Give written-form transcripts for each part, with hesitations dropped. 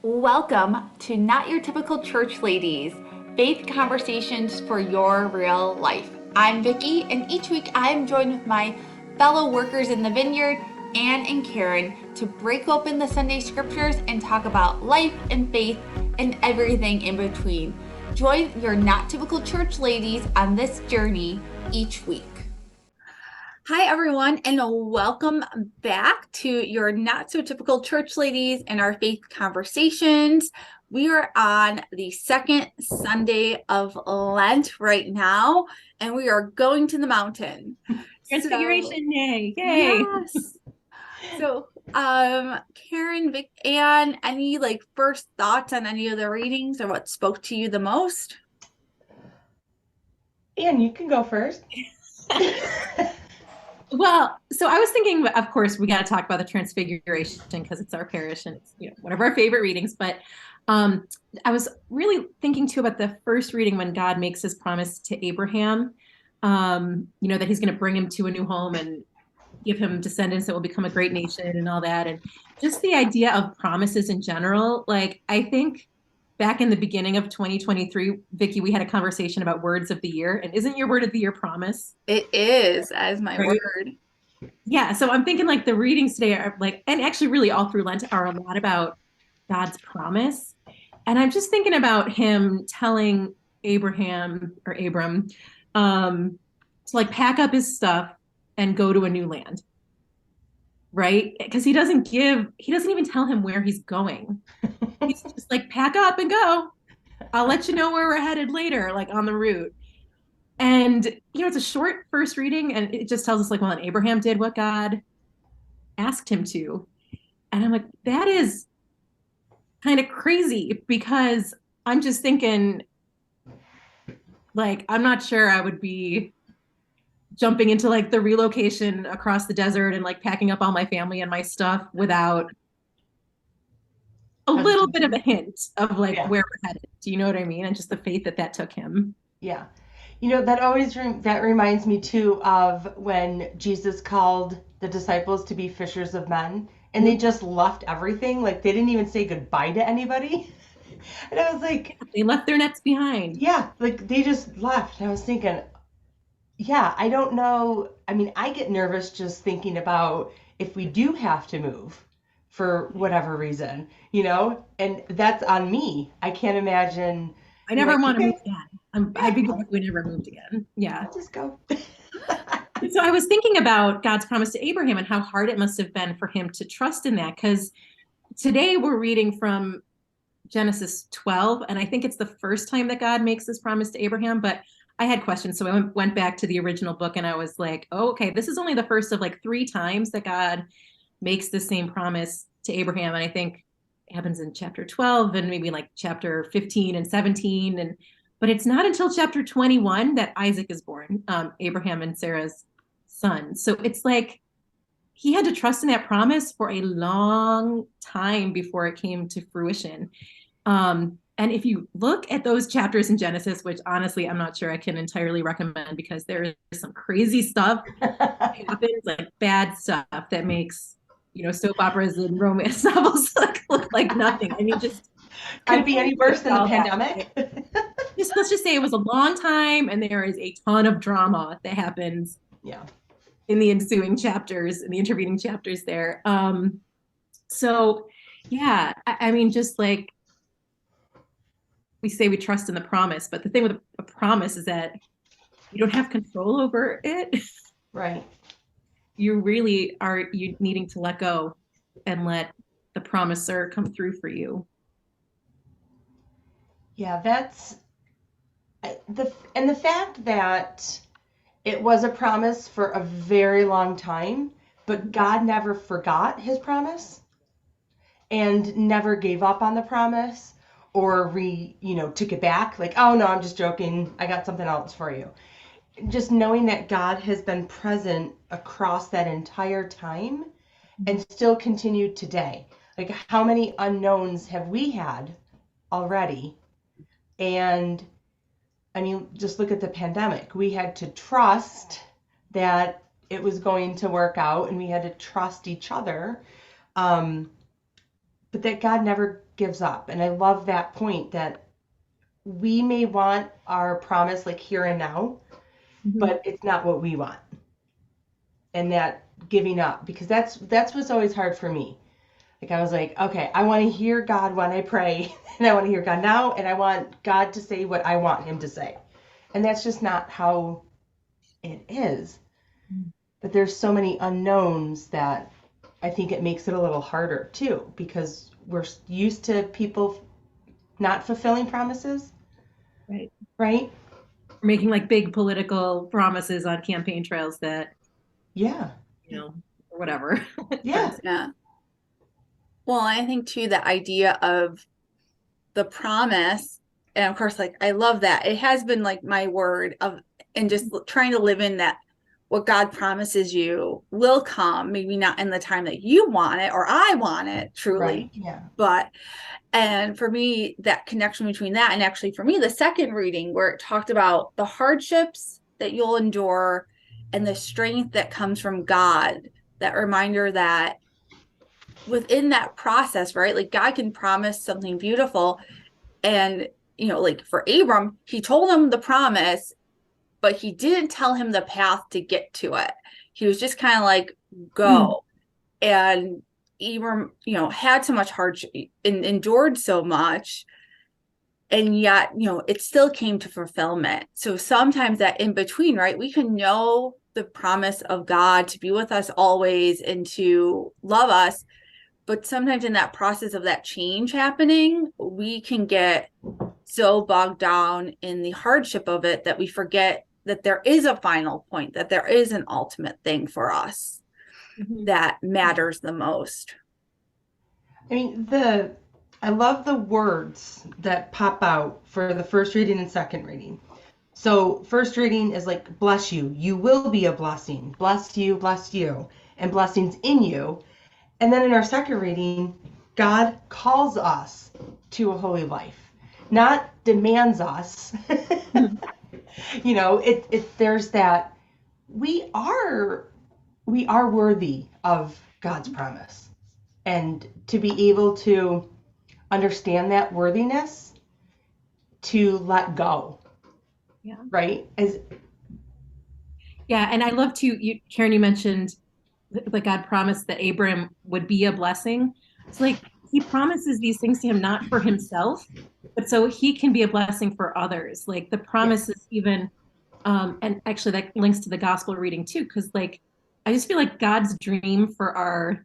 Welcome to Not Your Typical Church Ladies, faith conversations for your real life. I'm Vicky, and each week I'm joined with my fellow workers in the vineyard, Anne and Karen, to break open the Sunday scriptures and talk about life and faith and everything in between. Join your Not Typical Church Ladies on this journey each week. Hi, everyone, and welcome back to your Not So Typical Church Ladies and our faith conversations. We are on the second Sunday of Lent right now, and we are going to the mountain. Transfiguration Day. Yay. Yes. So, Karen, Vic, Anne, any first thoughts on any of the readings or what spoke to you the most? Anne, you can go first. Well, so I was thinking, of course, we got to talk about the Transfiguration because it's our parish and it's one of our favorite readings. But I was really thinking too about the first reading when God makes his promise to Abraham, that he's going to bring him to a new home and give him descendants that will become a great nation and all that. And just the idea of promises in general, I think back in the beginning of 2023, Vicky, we had a conversation about words of the year. And isn't your word of the year promise? It is, as my Right? word. Yeah. So I'm thinking the readings today are and actually really all through Lent are a lot about God's promise. And I'm just thinking about him telling Abraham or Abram to pack up his stuff and go to a new land. Right? Because he doesn't even tell him where he's going. He's just pack up and go. I'll let you know where we're headed later, on the route. And, it's a short first reading and it just tells us and Abraham did what God asked him to. And I'm that is kind of crazy because I'm just thinking, I'm not sure I would be jumping into the relocation across the desert and packing up all my family and my stuff without a little bit of a hint of where we're headed. Do you know what I mean? And just the faith that took him. Yeah. That reminds me too of when Jesus called the disciples to be fishers of men and they just left everything. They didn't even say goodbye to anybody. And I was they left their nets behind. Yeah, they just left. And I was thinking, yeah, I don't know. I mean, I get nervous just thinking about if we do have to move for whatever reason, and that's on me. I can't imagine. I never want to move again. I'd be glad we never moved again. Yeah. I'll just go. So I was thinking about God's promise to Abraham and how hard it must have been for him to trust in that. Because today we're reading from Genesis 12, and I think it's the first time that God makes this promise to Abraham. But I had questions, so I went back to the original book, and I was oh, okay, this is only the first of 3 times that God makes the same promise to Abraham, and I think it happens in chapter 12 and maybe chapter 15 and 17, but it's not until chapter 21 that Isaac is born, Abraham and Sarah's son. So it's he had to trust in that promise for a long time before it came to fruition. And if you look at those chapters in Genesis, which honestly, I'm not sure I can entirely recommend because there is some crazy stuff that happens, bad stuff that makes, soap operas and romance novels look like nothing. I mean, just could it be any worse than the pandemic? Let's just say it was a long time and there is a ton of drama that happens. Yeah. In the ensuing chapters, in the intervening chapters there. So yeah, I mean, just we say we trust in the promise, but the thing with a promise is that you don't have control over it. Right. You really are needing to let go and let the promiser come through for you. Yeah, that's the fact that it was a promise for a very long time, but God never forgot his promise and never gave up on the promise or took it back. Oh no, I'm just joking. I got something else for you. Just knowing that God has been present across that entire time and still continued today. How many unknowns have we had already? And I mean, just look at the pandemic. We had to trust that it was going to work out and we had to trust each other. but that God never gives up. And I love that point that we may want our promise like here and now, but it's not what we want. And that giving up, because that's what's always hard for me. Like I was like, okay, I want to hear God when I pray, and I want to hear God now, and I want God to say what I want him to say. And that's just not how it is. But there's so many unknowns that I think it makes it a little harder too, because we're used to people not fulfilling promises. Right. Right? Making like big political promises on campaign trails that, Yeah. or whatever. Yeah. Yeah. Well, I think too, the idea of the promise, and of course, like, I love that. It has been like my word of, and just trying to live in that what God promises you will come, maybe not in the time that you want it or I want it truly. Right. Yeah. But, and for me, that connection between that, and actually for me, the second reading where it talked about the hardships that you'll endure and the strength that comes from God, that reminder that within that process, right? Like God can promise something beautiful. And, like for Abram, he told him the promise, but he didn't tell him the path to get to it. He was just kind of like, go. And Abram, had so much hardship and endured so much. And yet, it still came to fulfillment. So sometimes that in between, right? We can know the promise of God to be with us always and to love us. But sometimes in that process of that change happening, we can get so bogged down in the hardship of it that we forget that there is a final point, that there is an ultimate thing for us that matters the most. I mean, I love the words that pop out for the first reading and second reading. So first reading is like, bless you. You will be a blessing. Bless you, and blessings in you. And then in our second reading, God calls us to a holy life, not demands us. There's that we are worthy of God's promise. And to be able to understand that worthiness, to let go. Yeah. Right? Yeah, and I love to, Karen, you mentioned that God promised that Abram would be a blessing. It's like he promises these things to him not for himself, but so he can be a blessing for others. Like the promise is even, and actually that links to the gospel reading too, because like I just feel like God's dream for our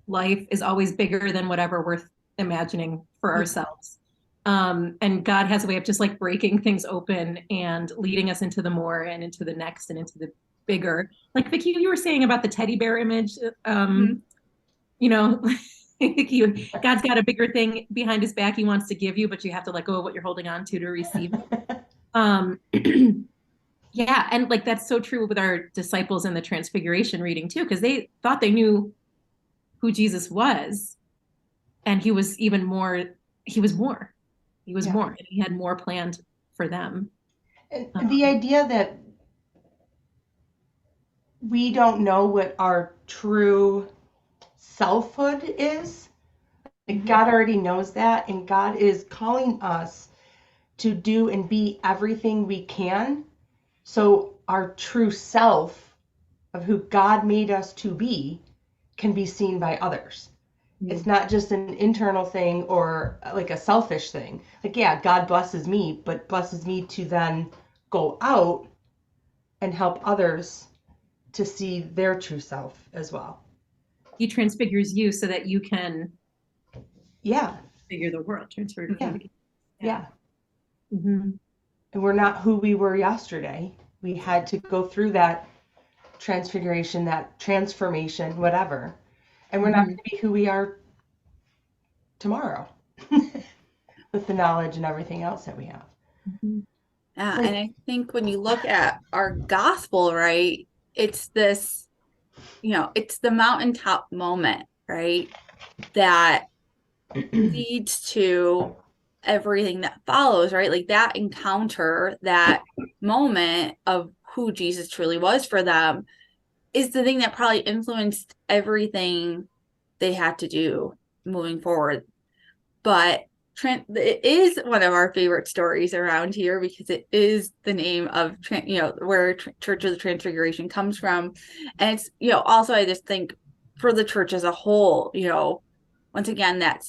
life is always bigger than whatever we're imagining for ourselves. And God has a way of just like breaking things open and leading us into the more and into the next and into the bigger. Like Vicky, you were saying about the teddy bear image, God's got a bigger thing behind his back he wants to give you, but you have to let go of what you're holding on to receive it. Yeah, and like that's so true with our disciples in the Transfiguration reading too, because they thought they knew who Jesus was, and he was even more. He was more. He was more, and he had more planned for them. And the idea that we don't know what our true selfhood is, God already knows that, and God is calling us to do and be everything we can, so our true self of who God made us to be can be seen by others. It's not just an internal thing or like a selfish thing. Like, yeah, God blesses me, but blesses me to then go out and help others to see their true self as well. He transfigures you so that you can figure the world. Yeah. And we're not who we were yesterday. We had to go through that transfiguration, that transformation, whatever. And we're not going to be who we are tomorrow with the knowledge and everything else that we have. Yeah, and I think when you look at our gospel, right, it's this, it's the mountaintop moment, right, that leads to everything that follows, right? Like that encounter, that moment of who Jesus truly was for them is the thing that probably influenced everything they had to do moving forward. But it is one of our favorite stories around here because it is the name of, where Church of the Transfiguration comes from. And it's, also I just think for the church as a whole, once again, that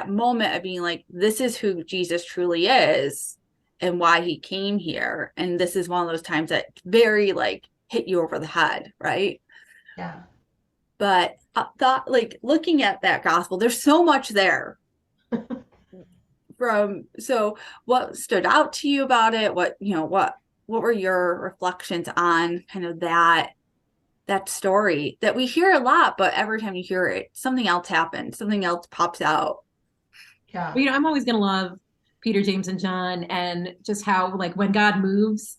moment of being like, this is who Jesus truly is and why he came here. And this is one of those times that very like hit you over the head, right? Yeah. But I thought, like, looking at that gospel, there's so much there. So what stood out to you about it? What were your reflections on kind of that story that we hear a lot, but every time you hear it, something else happens, something else pops out. Yeah. Well, I'm always going to love Peter, James, and John, and just how, like, when God moves,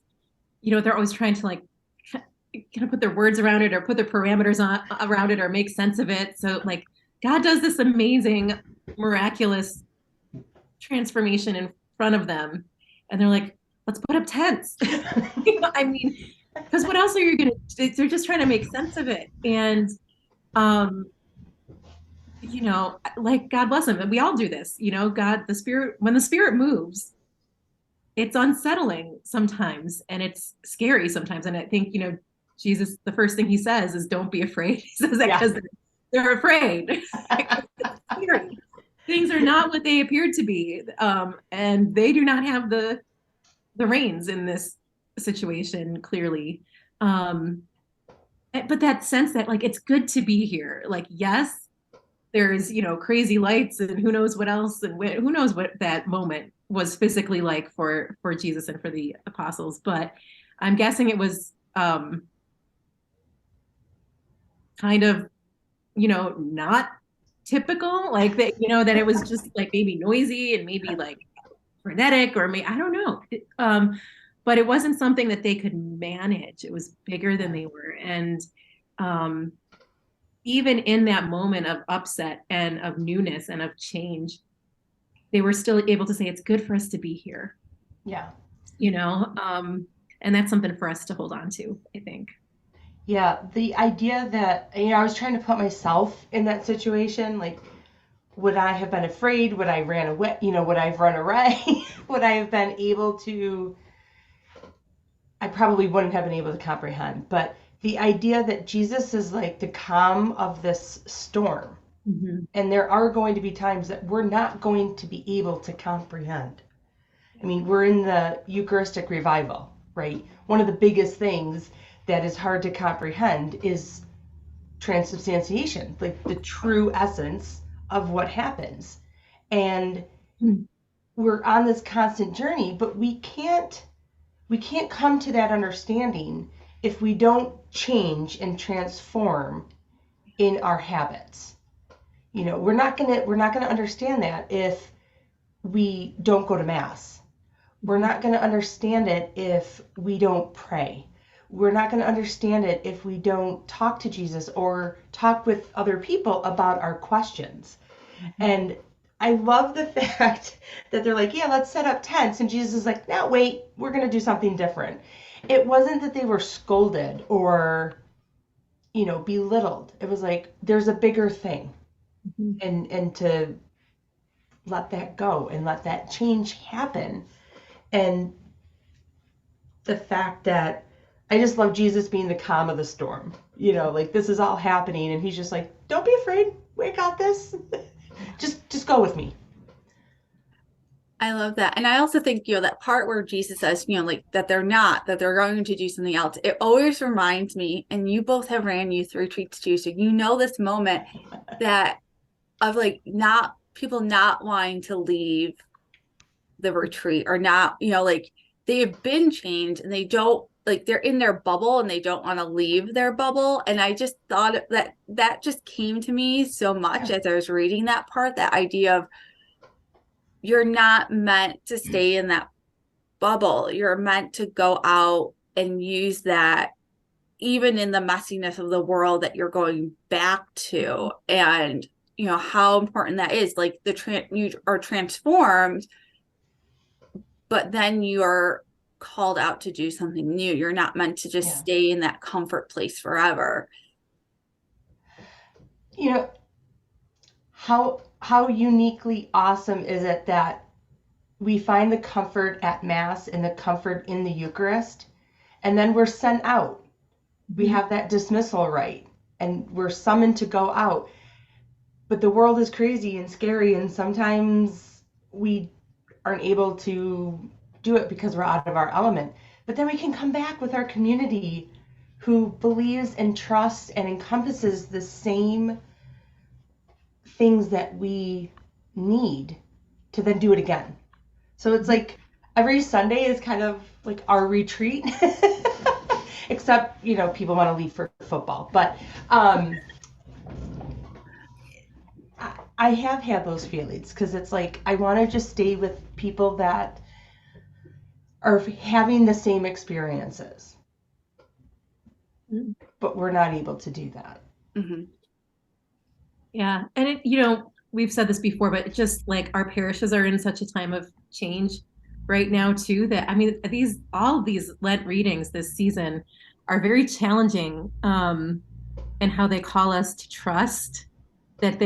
they're always trying to, like, kind of put their words around it or put their parameters around it or make sense of it. So, like, God does this amazing, miraculous transformation in front of them, and they're like, let's put up tents. I mean, because what else are you going to do? They're just trying to make sense of it. And, like, God bless them. And we all do this, God, when the Spirit moves, it's unsettling sometimes and it's scary sometimes. And I think, Jesus, the first thing he says is, don't be afraid. He says that because they're afraid. Things are not what they appeared to be. And they do not have the reins in this situation, clearly. But that sense that, like, it's good to be here. Like, yes, there's, crazy lights and who knows what else, and who knows what that moment was physically like for Jesus and for the apostles. But I'm guessing it was kind of, not typical, like that, that it was just like maybe noisy and maybe like frenetic, or maybe, I don't know. But it wasn't something that they could manage. It was bigger than they were. And even in that moment of upset and of newness and of change, they were still able to say, it's good for us to be here. Yeah. And that's something for us to hold on to, I think. Yeah. The idea that, I was trying to put myself in that situation. Like, would I have been afraid? Would I ran away? Would I have run away? Would I have been able to? I probably wouldn't have been able to comprehend. But the idea that Jesus is like the calm of this storm. Mm-hmm. And there are going to be times that we're not going to be able to comprehend. I mean, we're in the Eucharistic revival, right? One of the biggest things that is hard to comprehend is transubstantiation, like the true essence of what happens. And we're on this constant journey, but we can't come to that understanding if we don't change and transform in our habits. We're not gonna understand that if we don't go to mass. We're not gonna understand it if we don't pray. We're not gonna understand it if we don't talk to Jesus or talk with other people about our questions. And I love the fact that they're like, yeah, let's set up tents. And Jesus is like, no, wait, we're going to do something different. It wasn't that they were scolded or, belittled. It was like, there's a bigger thing. Mm-hmm. And to let that go and let that change happen. And the fact that I just love Jesus being the calm of the storm. Like, this is all happening. And he's just like, don't be afraid. We got this. Just go with me. I love that. And I also think, that part where Jesus says, like that they're going to do something else. It always reminds me, and you both have ran youth retreats too. So, this moment that of like people not wanting to leave the retreat or not, like they have been changed and they don't, like, they're in their bubble and they don't want to leave their bubble. And I just thought that just came to me so much as I was reading that part, that idea of you're not meant to stay in that bubble. You're meant to go out and use that even in the messiness of the world that you're going back to. And, how important that is. Like you are transformed, but then you are called out to do something new. You're not meant to just stay in that comfort place forever. how uniquely awesome is it that we find the comfort at Mass and the comfort in the Eucharist, and then we're sent out. We have that dismissal right, and we're summoned to go out. But the world is crazy and scary, and sometimes we aren't able to do it because we're out of our element. But then we can come back with our community who believes and trusts and encompasses the same things that we need to then do it again. So it's like every Sunday is kind of like our retreat, except, people want to leave for football. But I have had those feelings because it's like I want to just stay with people that are having the same experiences, but we're not able to do that. Mm-hmm. Yeah. And we've said this before, but just like our parishes are in such a time of change right now too, that all of these Lent readings this season are very challenging, and how they call us to trust that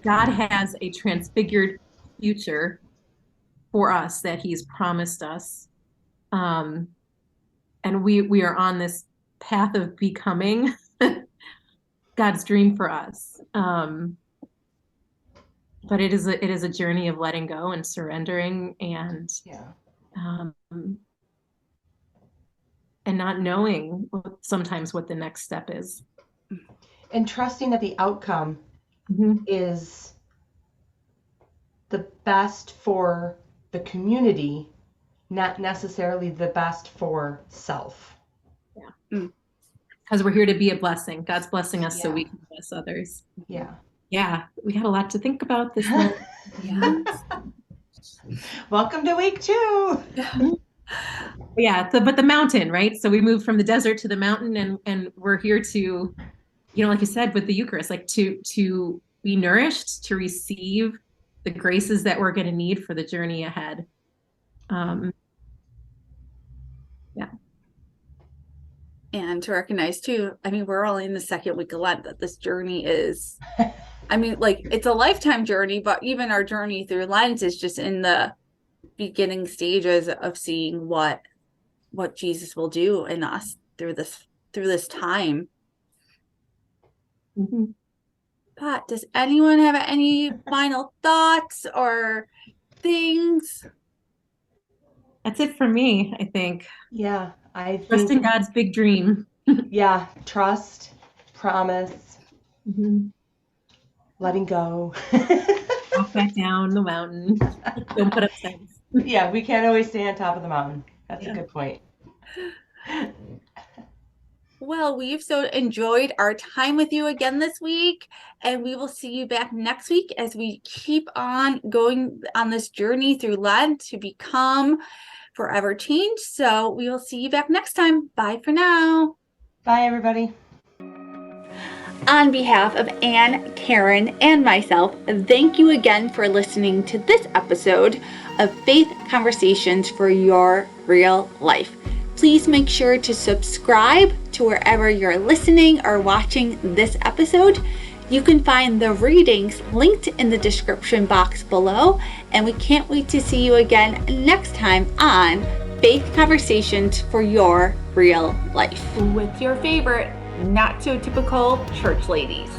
God has a transfigured future for us that he's promised us. And we are on this path of becoming God's dream for us. But it is a journey of letting go and surrendering and and not knowing sometimes what the next step is. And trusting that the outcome is the best for the community, not necessarily the best for self. Yeah. Because we're here to be a blessing. God's blessing us so we can bless others. Yeah. Yeah. We had a lot to think about this month. Welcome to week 2. Yeah. But the mountain, right? So we moved from the desert to the mountain, and we're here to, like you said, with the Eucharist, like to be nourished, to receive the graces that we're going to need for the journey ahead. And to recognize too, we're only in the second week of Lent, that this journey is, it's a lifetime journey, but even our journey through Lent is just in the beginning stages of seeing what Jesus will do in us through this time. Mm-hmm. But does anyone have any final thoughts or things? That's it for me, I think. Yeah, I think trust in God's big dream. Yeah, trust, promise, letting go. Walk back down the mountain. Don't put up signs. Yeah, we can't always stay on top of the mountain. That's a good point. Well, we've so enjoyed our time with you again this week, and we will see you back next week as we keep on going on this journey through Lent to become forever changed. So we will see you back next time. Bye for now. Bye, everybody. On behalf of Anne, Karen, and myself, thank you again for listening to this episode of Faith Conversations for Your Real Life. Please make sure to subscribe to wherever you're listening or watching this episode. You can find the readings linked in the description box below, and we can't wait to see you again next time on Faith Conversations for Your Real Life with your favorite not so typical church ladies.